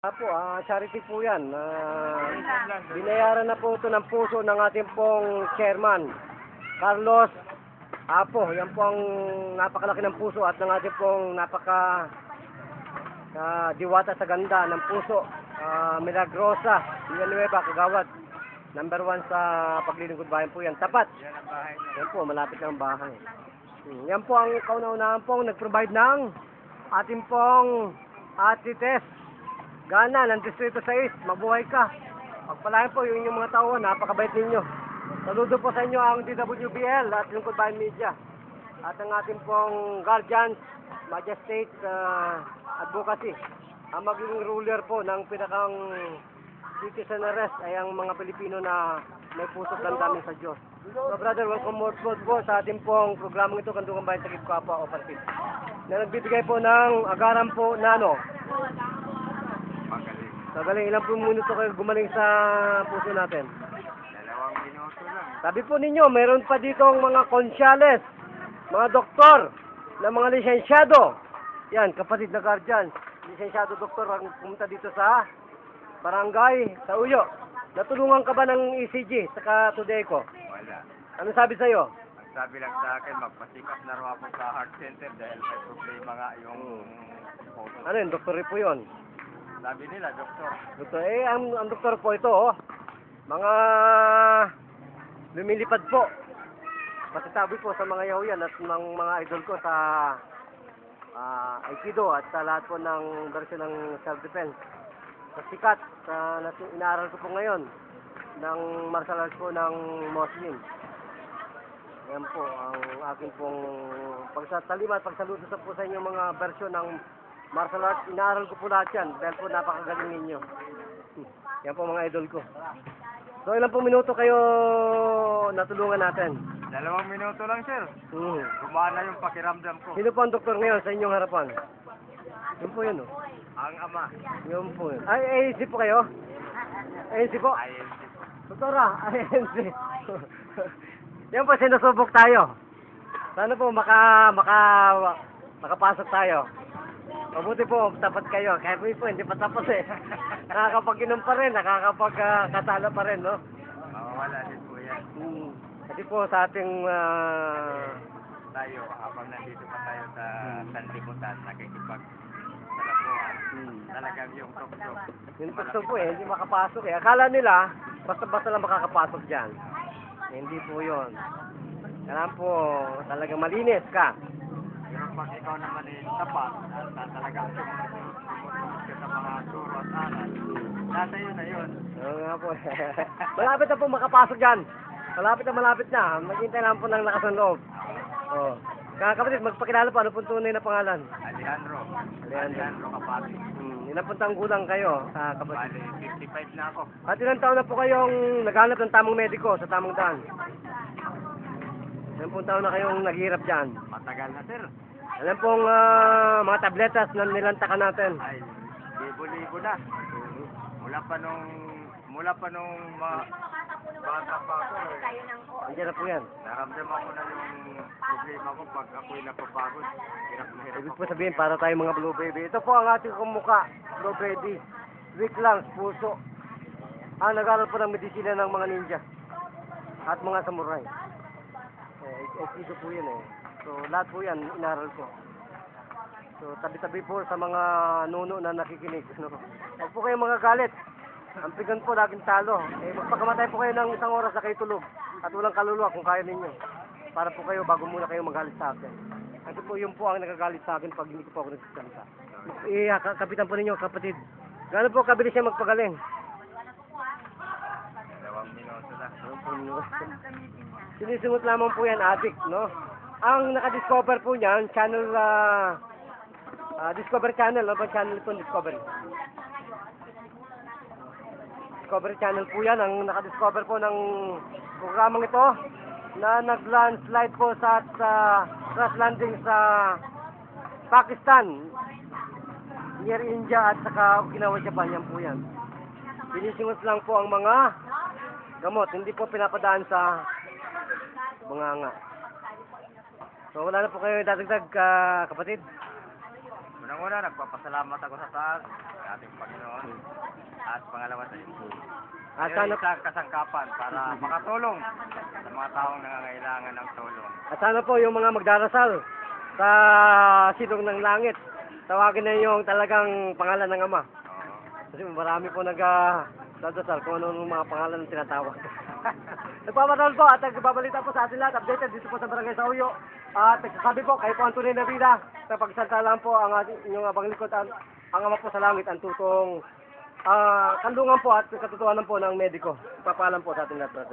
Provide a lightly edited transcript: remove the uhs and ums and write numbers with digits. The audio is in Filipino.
Apo, charity po yan. Binayaran na po ito ng puso ng ating pong chairman, Carlos Apo. Yan po ang napakalaki ng puso at ng ating pong diwata sa ganda ng puso. Milagrosa, Villanueva, Kagawad. Number 1 sa paglilingkod bayan po yan. Tapat. Yan po, malapit na ang bahay. Yan po ang kauna-unahan pong nag-provide ng ating pong Ate Tess Gana ng Distrito 6. Mabuhay ka. Pagpalain po yung inyong mga tao, napakabait ninyo. Saludo po sa inyo ang DWBL at Lingkod Bayan Media. At ang ating pong guardians, Magistrate Advocacy. Ang maging ruler po ng pinakang citizen arrest ay ang mga Pilipino na may puso at damdamin sa Diyos. So brother, welcome more po sa ating pong programang ito, Kandugang Bayan Takip Kapwa o Partit. Na nagbibigay po ng agaran po na Magaling, ilang po minuto kayo gumaling sa puso natin? 2 minuto lang. Sabi po ninyo, meron pa ditong mga konsyales, mga doktor, na mga lisensyado. Yan, kapatid na guardian, lisensyado doktor ang pumunta dito sa barangay, sa Uyo. Natulungan ka ba ng ECG, saka Tudeco? Wala. Ano sabi sa'yo? Ang sabi lang sa akin, magpasikap na raw ako sa heart center dahil may problema nga yung photo. Ano yun, doktor po yun? Sabi nila, doktor. Doktor, ang doktor po ito, mga lumilipad po. Matatabi po sa mga yahuyan at ng mga idol ko sa Aikido at sa lahat po ng version ng self-defense. Sa sikat, inaaral ko po ngayon ng martial arts po ng Muslim. Yan po ang akin pong pagsatalima at pagsaludo sa po sa inyo mga version ng martial arts. Inaaral ko po lahat yan dahil po napakagaling ninyo. Yan po mga idol ko. So ilang po minuto kayo natulungan natin? 2 minuto lang, sir. Hmm. Gumana yung pakiramdam ko. Sino po ang doktor ngayon sa inyong harapan? Yun po yun, Ang ama. Yun po yun. Ay, ANC po kayo? ANC po? INC. Doktora, ANC. Yan po, sinusubok tayo. Sana po makapasok tayo. Mabuti po, tapat kayo. Kaya po hindi pa tapos Nakakapag-inom pa rin, nakakapag-kasala pa rin, no? Mawawala din po yan. Kasi po sa ating Tayo, habang nandito pa tayo sa sanlibutan, nakikipag salapuan. Talagang yung tuktok. yung tuktok po hindi makapasok Akala nila, basta-basta lang makakapasok dyan. Hindi po yun. Kailangan po talagang malinis ka. Pero pag ikaw naman tapat, at talagang sumunod ka sa mga turo at aral, nasa yun na yun. Oo nga po. Malapit na po makapasok dyan. Malapit na. Maghintay lang po ng lakas ng loob. Oh. Kapatid, magpakilala po. Ano pong tunay na pangalan? Alejandro Kapati. Ilan pong taong gulang kayo, kapatid? Bali, 55 na ako. At ilang taon na po kayong naghanap ng tamang mediko sa tamang daan? Ilan pong taon na kayong naghihirap dyan? Matagal na, sir. Ilan pong mga tabletas na nilantakan natin? Ay, libo-libo na. Mula pa nung bata pa ako. Andiyan na po yan. Naramdaman ko na yung problema ko pag ako'y napapagod. Hirap na hirap Ibig ako. po sabihin, para tayo mga Blue Baby. Ito po ang ating kumukha, Blue Baby. Weak lungs, puso. Nag-aaral po ng medisina ng mga ninja. At mga samurai. Aikido po yun So, lahat po yan, inaral ko. So, tabi-tabi po sa mga nuno na nakikinig. Huwag po kayong mga galit. Ang pigan po, laging talo. Magpakamatay po kayo ng 1 oras na kayo tulog. At walang kaluluwa kung kaya ninyo. Para po kayo, bago muna kayo magalit sa akin. Kasi po, yun po ang nagagalit sa akin pag hindi ko po ako nagsasalita. Kapitan po ninyo, kapatid. Gano'n po kabilis siya magpagaling? 2 minuto lang. Sinisungot lamang po yan, addict, no? Ang nakadiscover po niyan, channel, Discovery Channel, ano ba channel ito, Discovery? Discovery Channel po yan, ang nakadiscover po ng programang ito, na nag-landslide po sa crash landing sa Pakistan, near India at saka Okinawa, Japan, yan po yan. Sinisungot lang po ang mga gamot, hindi po pinapadaan sa bunganga. So wala na po kayo dadagdag, kapatid? Unang-una, nagpapasalamat ako sa taas. ating Panginoon. At pangalawa sa iyo. At Sana sana, sa kasangkapan para makatulong sa mga taong nangangailangan ng tulong. at sana po yung mga magdarasal sa silong ng langit, tawagin na yung talagang pangalan ng Ama. Oo. Kasi marami po nag-dadasal kung ano mga pangalan ng tinatawag. Nagpaparoon po at nagbabalita po sa atin lahat, updated dito po sa Barangay Sauyo. At nagsasabi po, kayo po ang tunay na bida. Sa pagsalta lang po ang inyong abang likod, ang Ama po sa langit, ang tutong kandungan po at katotohanan po ng mediko. Ipapalam po sa atin lahat.